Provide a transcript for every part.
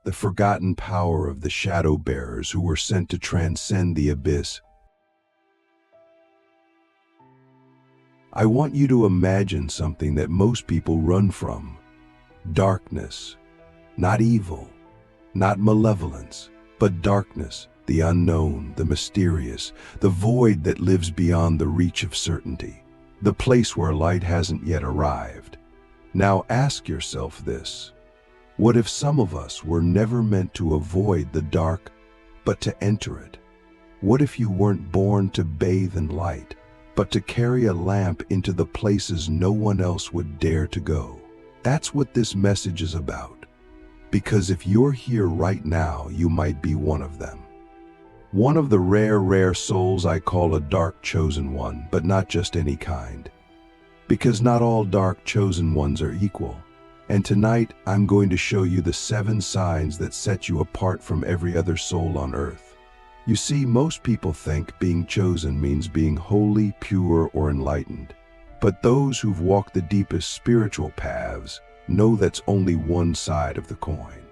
the forgotten power of the shadow bearers who were sent to transcend the abyss. I want you to imagine something that most people run from: darkness. Not evil, not malevolence, but darkness, the unknown, the mysterious, the void that lives beyond the reach of certainty, the place where light hasn't yet arrived. Now ask yourself this: what if some of us were never meant to avoid the dark, but to enter it? What if you weren't born to bathe in light, but to carry a lamp into the places no one else would dare to go? That's what this message is about. Because if you're here right now, you might be one of them. One of the rare souls I call a dark chosen one, but not just any kind. Because not all dark chosen ones are equal. And tonight, I'm going to show you the 7 signs that set you apart from every other soul on earth. You see, most people think being chosen means being holy, pure, or enlightened. But those who've walked the deepest spiritual paths know that's only one side of the coin.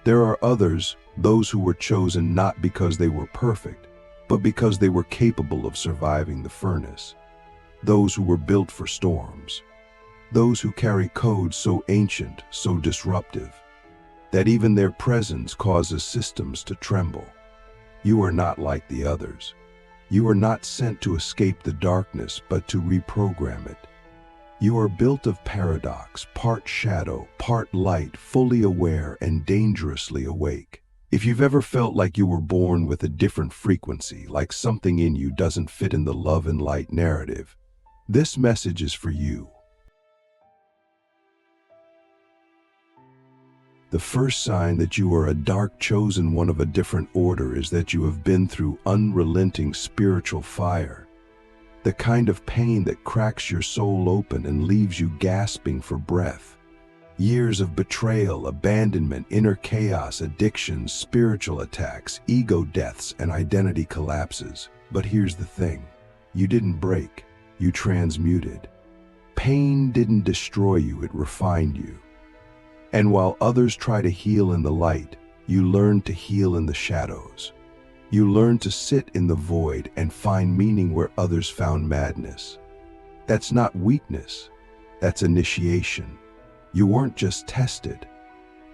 There are others, those who were chosen not because they were perfect, but because they were capable of surviving the furnace. Those who were built for storms. Those who carry codes so ancient, so disruptive, that even their presence causes systems to tremble. You are not like the others. You are not sent to escape the darkness, but to reprogram it. You are built of paradox, part shadow, part light, fully aware and dangerously awake. If you've ever felt like you were born with a different frequency, like something in you doesn't fit in the love and light narrative, this message is for you. The first sign that you are a dark chosen one of a different order is that you have been through unrelenting spiritual fire. The kind of pain that cracks your soul open and leaves you gasping for breath. Years of betrayal, abandonment, inner chaos, addictions, spiritual attacks, ego deaths, and identity collapses. But here's the thing: you didn't break, you transmuted. Pain didn't destroy you, it refined you. And while others try to heal in the light, you learn to heal in the shadows. You learn to sit in the void and find meaning where others found madness. That's not weakness, that's initiation. You weren't just tested,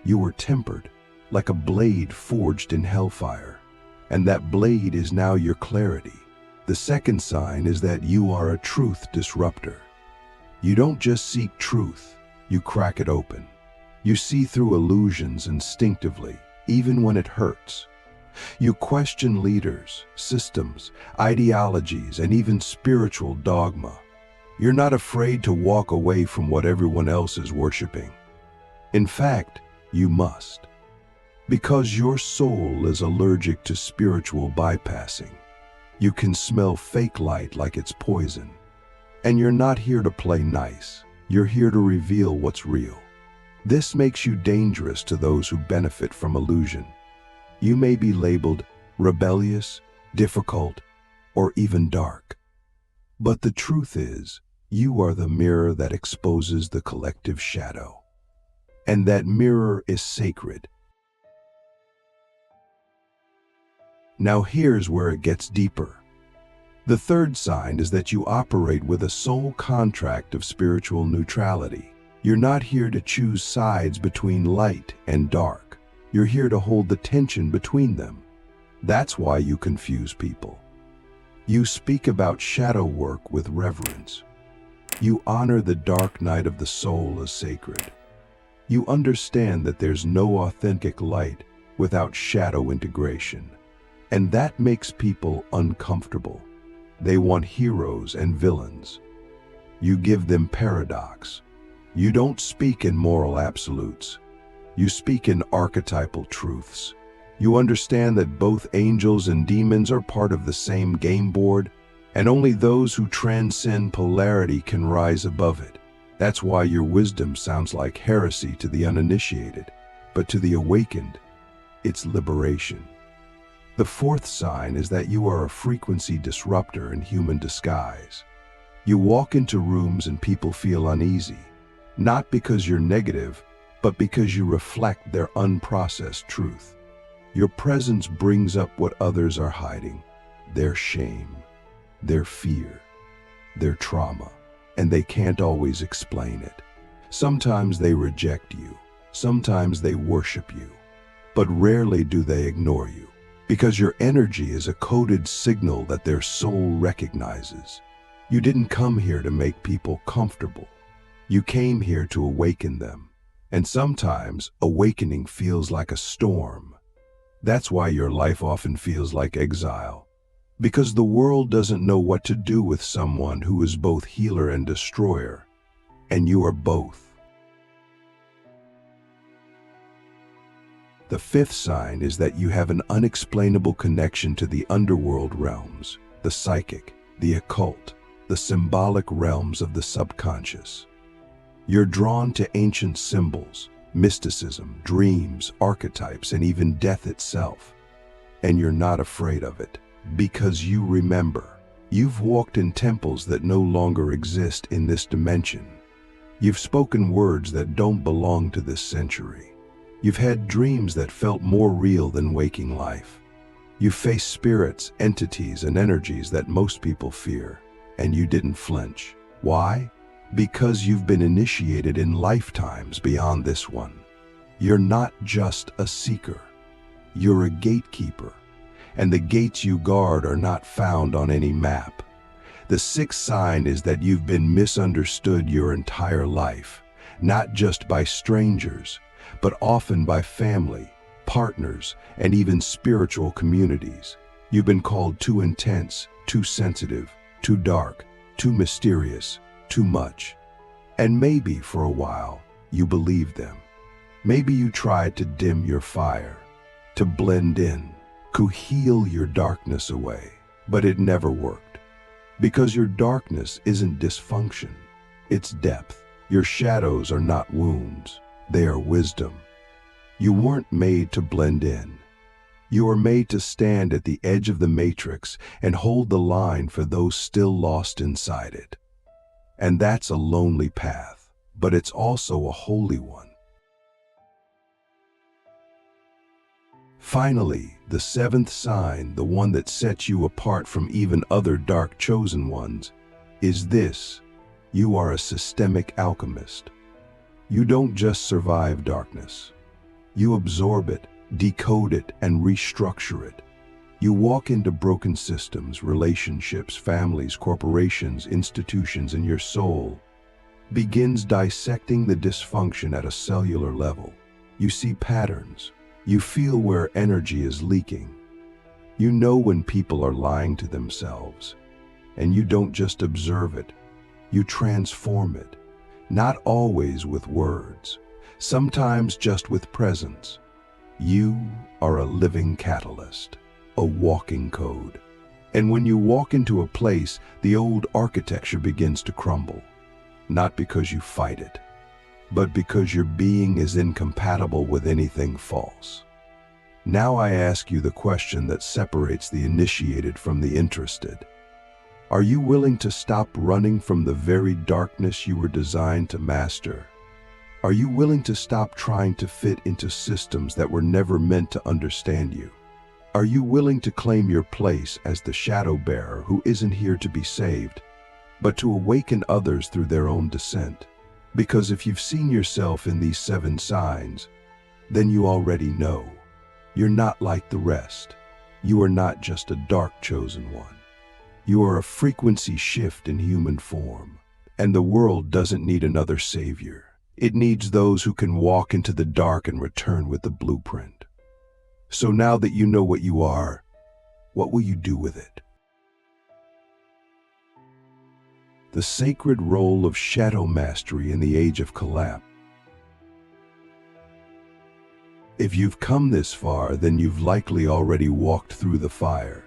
you were tempered, like a blade forged in hellfire. And that blade is now your clarity. The second sign is that you are a truth disruptor. You don't just seek truth, you crack it open. You see through illusions instinctively, even when it hurts. You question leaders, systems, ideologies, and even spiritual dogma. You're not afraid to walk away from what everyone else is worshiping. In fact, you must. Because your soul is allergic to spiritual bypassing. You can smell fake light like it's poison. And you're not here to play nice. You're here to reveal what's real. This makes you dangerous to those who benefit from illusion. You may be labeled rebellious, difficult, or even dark. But the truth is, you are the mirror that exposes the collective shadow. And that mirror is sacred. Now here's where it gets deeper. The third sign is that you operate with a soul contract of spiritual neutrality. You're not here to choose sides between light and dark. You're here to hold the tension between them. That's why you confuse people. You speak about shadow work with reverence. You honor the dark night of the soul as sacred. You understand that there's no authentic light without shadow integration. And that makes people uncomfortable. They want heroes and villains. You give them paradox. You don't speak in moral absolutes. You speak in archetypal truths. You understand that both angels and demons are part of the same game board, and only those who transcend polarity can rise above it. That's why your wisdom sounds like heresy to the uninitiated, but to the awakened, it's liberation. The fourth sign is that you are a frequency disruptor in human disguise. You walk into rooms and people feel uneasy, not because you're negative, but because you reflect their unprocessed truth. Your presence brings up what others are hiding, their shame, their fear, their trauma, and they can't always explain it. Sometimes they reject you, sometimes they worship you, but rarely do they ignore you, because your energy is a coded signal that their soul recognizes. You didn't come here to make people comfortable. You came here to awaken them. And sometimes awakening feels like a storm. That's why your life often feels like exile, because the world doesn't know what to do with someone who is both healer and destroyer, and you are both. The fifth sign is that you have an unexplainable connection to the underworld realms, the psychic, the occult, the symbolic realms of the subconscious. You're drawn to ancient symbols, mysticism, dreams, archetypes, and even death itself. And you're not afraid of it, because you remember. You've walked in temples that no longer exist in this dimension. You've spoken words that don't belong to this century. You've had dreams that felt more real than waking life. You've faced spirits, entities, and energies that most people fear, and you didn't flinch. Why? Because you've been initiated in lifetimes beyond this one. You're not just a seeker. You're a gatekeeper, and the gates you guard are not found on any map. The sixth sign is that you've been misunderstood your entire life, not just by strangers, but often by family, partners, and even spiritual communities. You've been called too intense, too sensitive, too dark, too mysterious, too much. And maybe for a while, you believed them. Maybe you tried to dim your fire, to blend in, to heal your darkness away, but it never worked. Because your darkness isn't dysfunction, it's depth. Your shadows are not wounds, they are wisdom. You weren't made to blend in. You are made to stand at the edge of the matrix and hold the line for those still lost inside it. And that's a lonely path, but it's also a holy one. Finally, the seventh sign, the one that sets you apart from even other dark chosen ones, is this: you are a systemic alchemist. You don't just survive darkness. You absorb it, decode it, and restructure it. You walk into broken systems, relationships, families, corporations, institutions, and your soul begins dissecting the dysfunction at a cellular level. You see patterns. You feel where energy is leaking. You know when people are lying to themselves. And you don't just observe it, you transform it. Not always with words, sometimes just with presence. You are a living catalyst, a walking code. And when you walk into a place, the old architecture begins to crumble. Not because you fight it, but because your being is incompatible with anything false. Now I ask you the question that separates the initiated from the interested. Are you willing to stop running from the very darkness you were designed to master? Are you willing to stop trying to fit into systems that were never meant to understand you? Are you willing to claim your place as the shadow bearer who isn't here to be saved, but to awaken others through their own descent? Because if you've seen yourself in these 7 signs, then you already know. You're not like the rest. You are not just a dark chosen one. You are a frequency shift in human form. And the world doesn't need another savior. It needs those who can walk into the dark and return with the blueprint. So now that you know what you are, what will you do with it? The sacred role of shadow mastery in the age of collapse. If you've come this far, then you've likely already walked through the fire.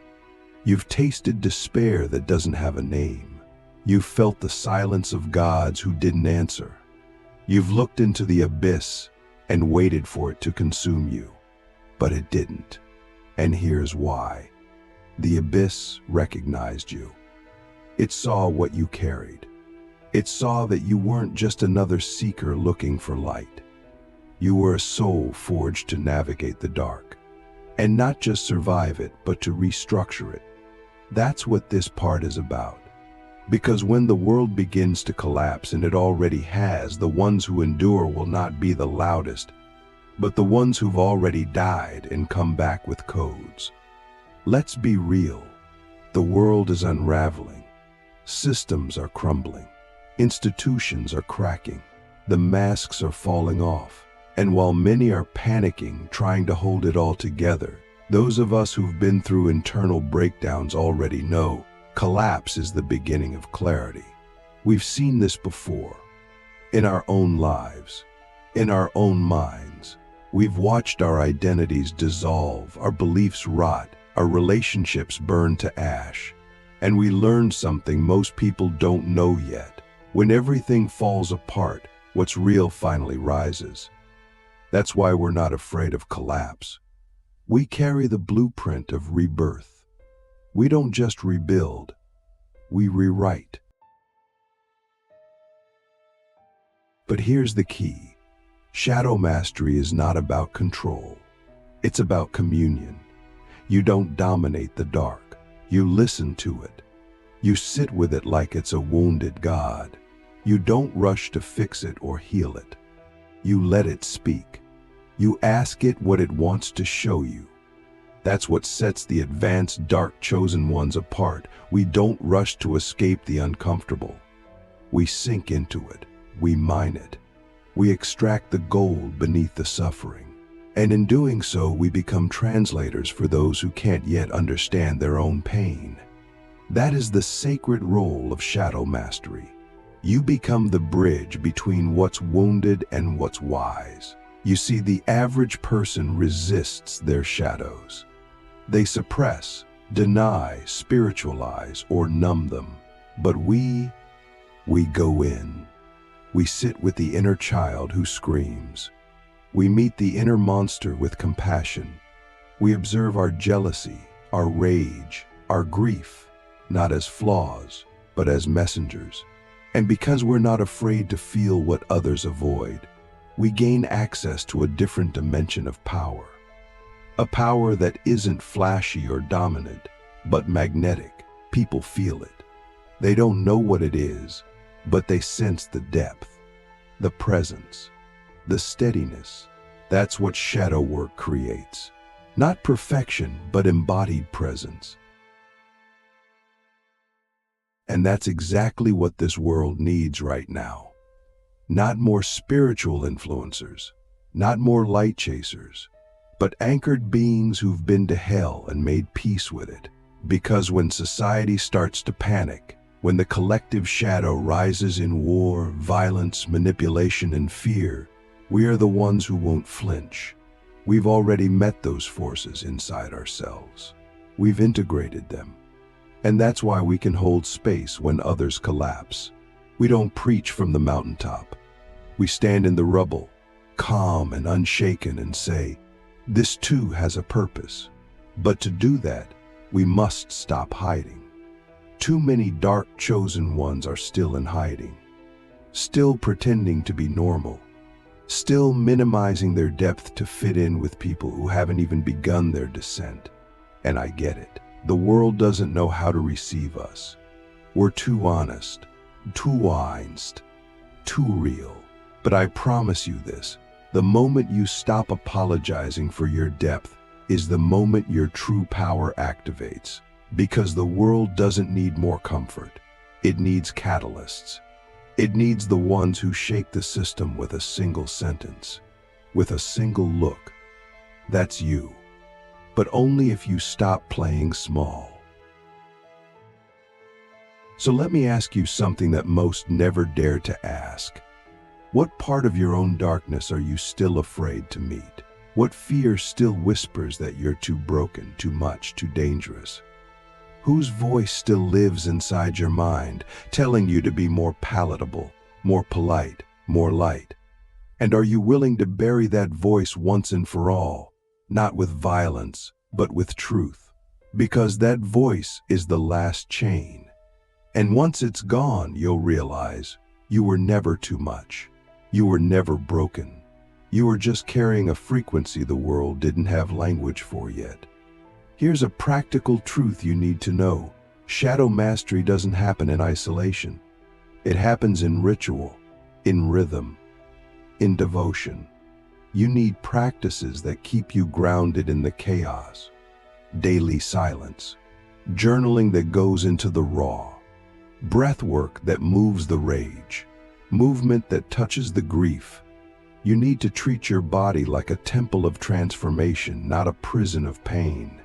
You've tasted despair that doesn't have a name. You've felt the silence of gods who didn't answer. You've looked into the abyss and waited for it to consume you, but it didn't. And here's why. The abyss recognized you. It saw what you carried. It saw that you weren't just another seeker looking for light. You were a soul forged to navigate the dark. And not just survive it, but to restructure it. That's what this part is about. Because when the world begins to collapse, and it already has, the ones who endure will not be the loudest, but the ones who've already died and come back with codes. Let's be real. The world is unraveling. Systems are crumbling. Institutions are cracking. The masks are falling off. And while many are panicking, trying to hold it all together, those of us who've been through internal breakdowns already know collapse is the beginning of clarity. We've seen this before. In our own lives, in our own minds. We've watched our identities dissolve, our beliefs rot, our relationships burn to ash. And we learned something most people don't know yet. When everything falls apart, what's real finally rises. That's why we're not afraid of collapse. We carry the blueprint of rebirth. We don't just rebuild, we rewrite. But here's the key. Shadow mastery is not about control. It's about communion. You don't dominate the dark. You listen to it. You sit with it like it's a wounded god. You don't rush to fix it or heal it. You let it speak. You ask it what it wants to show you. That's what sets the advanced dark chosen ones apart. We don't rush to escape the uncomfortable. We sink into it. We mine it. We extract the gold beneath the suffering. And in doing so, we become translators for those who can't yet understand their own pain. That is the sacred role of shadow mastery. You become the bridge between what's wounded and what's wise. You see, the average person resists their shadows. They suppress, deny, spiritualize, or numb them. But we go in. We sit with the inner child who screams. We meet the inner monster with compassion. We observe our jealousy, our rage, our grief, not as flaws, but as messengers. And because we're not afraid to feel what others avoid, we gain access to a different dimension of power. A power that isn't flashy or dominant, but magnetic. People feel it. They don't know what it is, but they sense the depth, the presence, the steadiness. That's what shadow work creates. Not perfection, but embodied presence. And that's exactly what this world needs right now. Not more spiritual influencers, not more light chasers, but anchored beings who've been to hell and made peace with it. Because when society starts to panic, when the collective shadow rises in war, violence, manipulation, and fear, we are the ones who won't flinch. We've already met those forces inside ourselves. We've integrated them. And that's why we can hold space when others collapse. We don't preach from the mountaintop. We stand in the rubble, calm and unshaken, and say, this too has a purpose. But to do that, we must stop hiding. Too many dark chosen ones are still in hiding, still pretending to be normal, still minimizing their depth to fit in with people who haven't even begun their descent. And I get it. The world doesn't know how to receive us. We're too honest, too honest, too real. But I promise you this, the moment you stop apologizing for your depth is the moment your true power activates. Because the world doesn't need more comfort. It needs catalysts. It needs the ones who shake the system with a single sentence, with a single look. That's you. But only if you stop playing small. So let me ask you something that most never dare to ask. What part of your own darkness are you still afraid to meet? What fear still whispers that you're too broken, too much, too dangerous? Whose voice still lives inside your mind, telling you to be more palatable, more polite, more light? And are you willing to bury that voice once and for all, not with violence, but with truth? Because that voice is the last chain. And once it's gone, you'll realize you were never too much. You were never broken. You are just carrying a frequency the world didn't have language for yet. Here's a practical truth you need to know. Shadow mastery doesn't happen in isolation. It happens in ritual, in rhythm, in devotion. You need practices that keep you grounded in the chaos. Daily silence, journaling that goes into the raw, breath work that moves the rage, movement that touches the grief. You need to treat your body like a temple of transformation, not a prison of pain.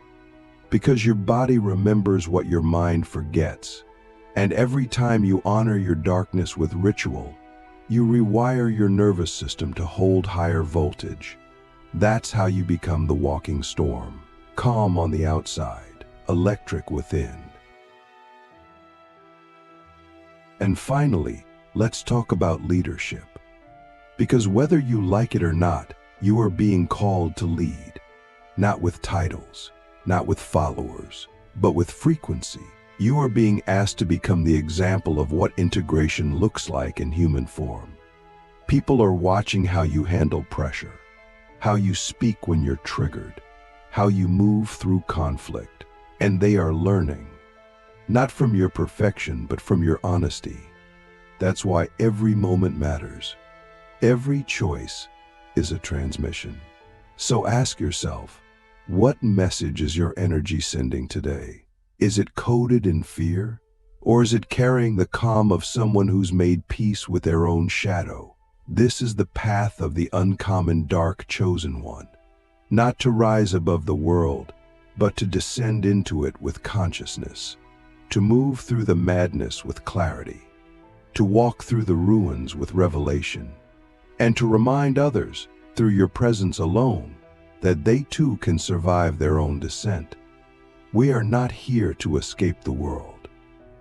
Because your body remembers what your mind forgets. And every time you honor your darkness with ritual, you rewire your nervous system to hold higher voltage. That's how you become the walking storm. Calm on the outside, electric within. And finally, let's talk about leadership. Because whether you like it or not, you are being called to lead. Not with titles, not with followers, but with frequency. You are being asked to become the example of what integration looks like in human form. People are watching how you handle pressure, how you speak when you're triggered, how you move through conflict, and they are learning, not from your perfection, but from your honesty. That's why every moment matters. Every choice is a transmission. So ask yourself, what message is your energy sending today? Is it coded in fear? Or is it carrying the calm of someone who's made peace with their own shadow? This is the path of the uncommon dark chosen one. Not to rise above the world, but to descend into it with consciousness. To move through the madness with clarity. To walk through the ruins with revelation. And to remind others, through your presence alone, that they too can survive their own descent. We are not here to escape the world.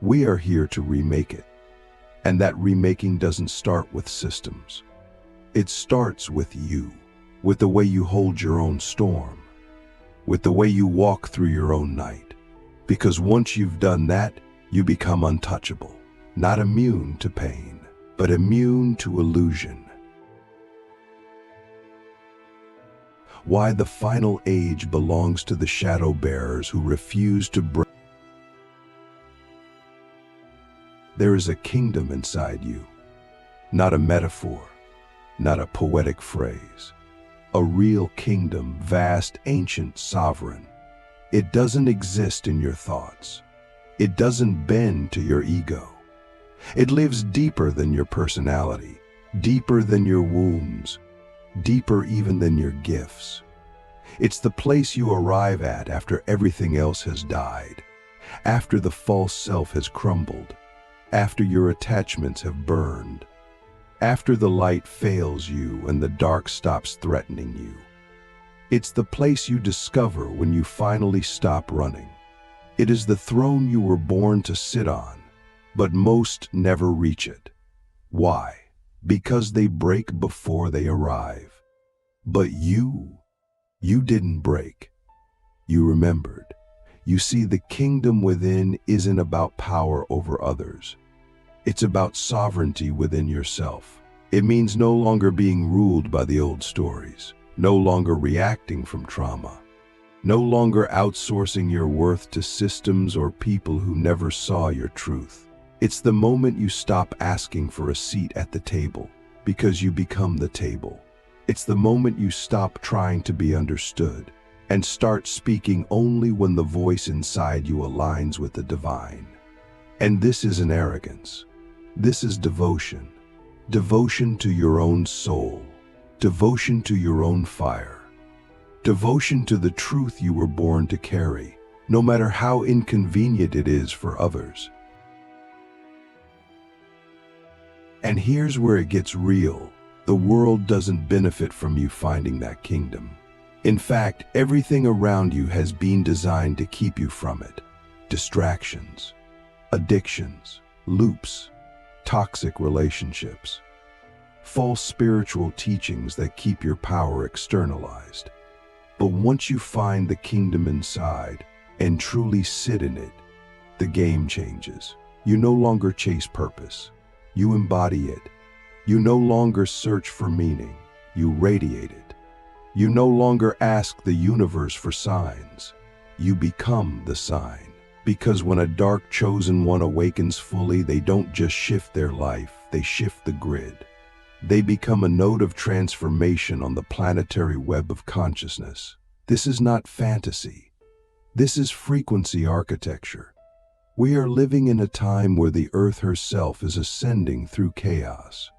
We are here to remake it. And that remaking doesn't start with systems. It starts with you, with the way you hold your own storm, with the way you walk through your own night. Because once you've done that, you become untouchable, not immune to pain, but immune to illusion. Why the final age belongs to the shadow bearers who refuse to break. There is a kingdom inside you, not a metaphor, not a poetic phrase. A real kingdom, vast, ancient, sovereign. It doesn't exist in your thoughts. It doesn't bend to your ego. It lives deeper than your personality, deeper than your wounds, deeper even than your gifts. It's the place you arrive at after everything else has died, after the false self has crumbled, after your attachments have burned, after the light fails you and the dark stops threatening you. It's the place you discover when you finally stop running. It is the throne you were born to sit on, but most never reach it. Why? Because they break before they arrive. But you didn't break. You remembered. You see, the kingdom within isn't about power over others. It's about sovereignty within yourself. It means no longer being ruled by the old stories, no longer reacting from trauma, no longer outsourcing your worth to systems or people who never saw your truth. It's the moment you stop asking for a seat at the table because you become the table. It's the moment you stop trying to be understood and start speaking only when the voice inside you aligns with the divine. And this isn't arrogance. This is devotion. Devotion to your own soul. Devotion to your own fire. Devotion to the truth you were born to carry, no matter how inconvenient it is for others. And here's where it gets real. The world doesn't benefit from you finding that kingdom. In fact, everything around you has been designed to keep you from it. Distractions, addictions, loops, toxic relationships, false spiritual teachings that keep your power externalized. But once you find the kingdom inside and truly sit in it, the game changes. You no longer chase purpose. You embody it. You no longer search for meaning. you radiate it. You no longer ask the universe for signs. You become the sign. Because when a dark chosen one awakens fully, they don't just shift their life, they shift the grid. They become a node of transformation on the planetary web of consciousness. This is not fantasy. This is frequency architecture. We are living in a time where the Earth herself is ascending through chaos.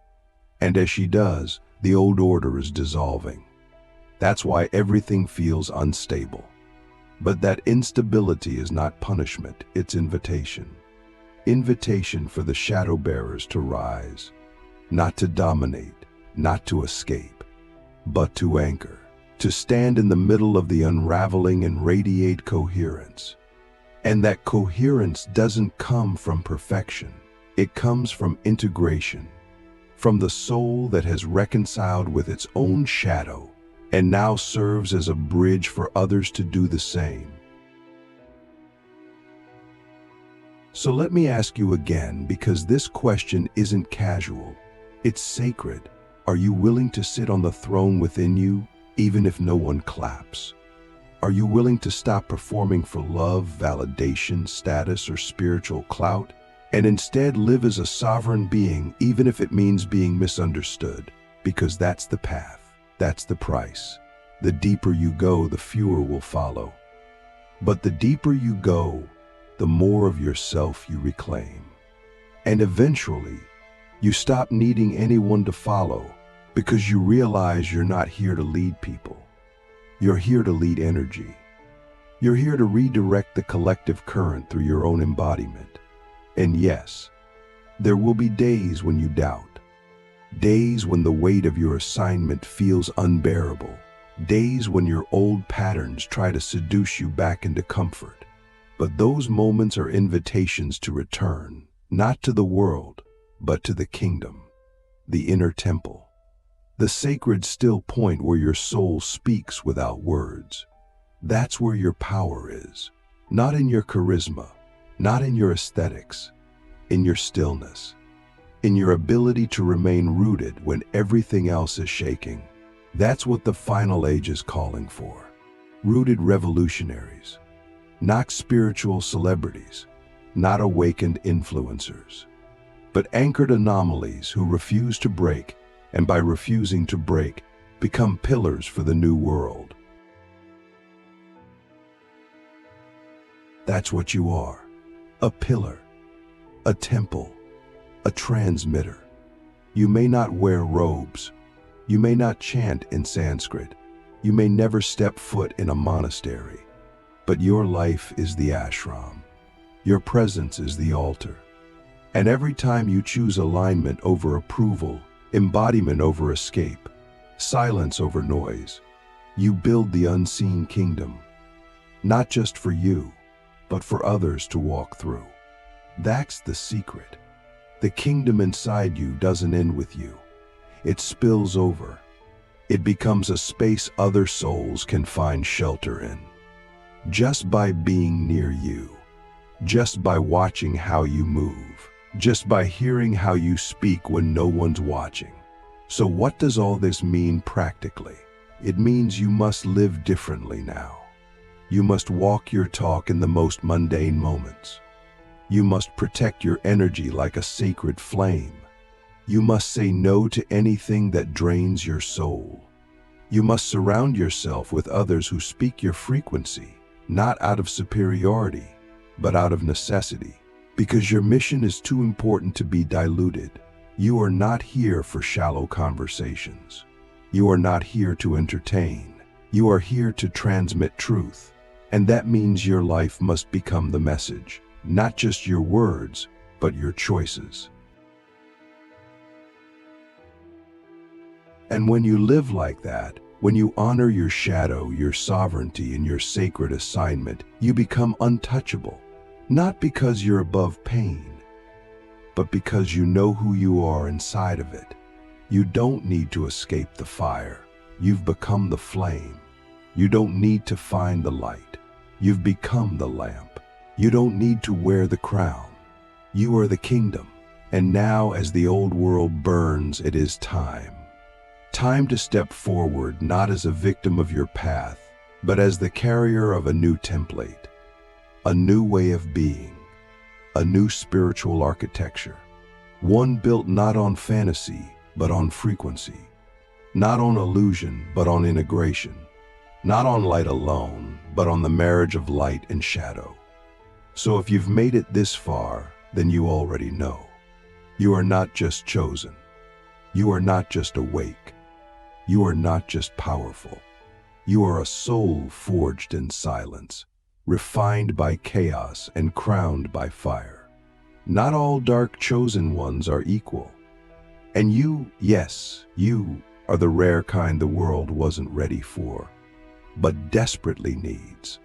And as she does, the old order is dissolving. That's why everything feels unstable. But that instability is not punishment, it's invitation. Invitation for the shadow bearers to rise, not to dominate, not to escape, but to anchor, to stand in the middle of the unraveling and radiate coherence. And that coherence doesn't come from perfection, it comes from integration, from the soul that has reconciled with its own shadow and now serves as a bridge for others to do the same. So let me ask you again, because this question isn't casual, it's sacred. Are you willing to sit on the throne within you, even if no one claps? Are you willing to stop performing for love, validation, status, or spiritual clout, and instead live as a sovereign being, even if it means being misunderstood? Because that's the path. That's the price. The deeper you go, the fewer will follow. But the deeper you go, the more of yourself you reclaim. And eventually, you stop needing anyone to follow because you realize you're not here to lead people. You're here to lead energy. You're here to redirect the collective current through your own embodiment. And yes, there will be days when you doubt. Days when the weight of your assignment feels unbearable. Days when your old patterns try to seduce you back into comfort. But those moments are invitations to return, not to the world, but to the kingdom, the inner temple, the sacred still point where your soul speaks without words. That's where your power is, not in your charisma, not in your aesthetics, in your stillness. In your ability to remain rooted when everything else is shaking. That's what the final age is calling for. Rooted revolutionaries, not spiritual celebrities, not awakened influencers, but anchored anomalies who refuse to break, and by refusing to break, become pillars for the new world. That's what you are, a pillar, a temple, a transmitter. You may not wear robes. You may not chant in Sanskrit. You may never step foot in a monastery. But your life is the ashram. Your presence is the altar. And every time you choose alignment over approval, embodiment over escape, silence over noise, you build the unseen kingdom. Not just for you, but for others to walk through. That's the secret. The kingdom inside you doesn't end with you. It spills over. It becomes a space other souls can find shelter in. Just by being near you. Just by watching how you move. Just by hearing how you speak when no one's watching. So what does all this mean practically? It means you must live differently now. You must walk your talk in the most mundane moments. You must protect your energy like a sacred flame. You must say no to anything that drains your soul. You must surround yourself with others who speak your frequency, not out of superiority, but out of necessity. Because your mission is too important to be diluted. You are not here for shallow conversations. You are not here to entertain. You are here to transmit truth. And that means your life must become the message. Not just your words, but your choices. And when you live like that, when you honor your shadow, your sovereignty, and your sacred assignment, you become untouchable. Not because you're above pain, but because you know who you are inside of it. You don't need to escape the fire. You've become the flame. You don't need to find the light. You've become the lamp. You don't need to wear the crown. You are the kingdom. And now, as the old world burns, it is time. Time to step forward not as a victim of your path, but as the carrier of a new template, a new way of being, a new spiritual architecture. One built not on fantasy, but on frequency. Not on illusion, but on integration. Not on light alone, but on the marriage of light and shadow. So if you've made it this far, then you already know. You are not just chosen. You are not just awake. You are not just powerful. You are a soul forged in silence, refined by chaos and crowned by fire. Not all dark chosen ones are equal. And you, yes, you are the rare kind the world wasn't ready for, but desperately needs.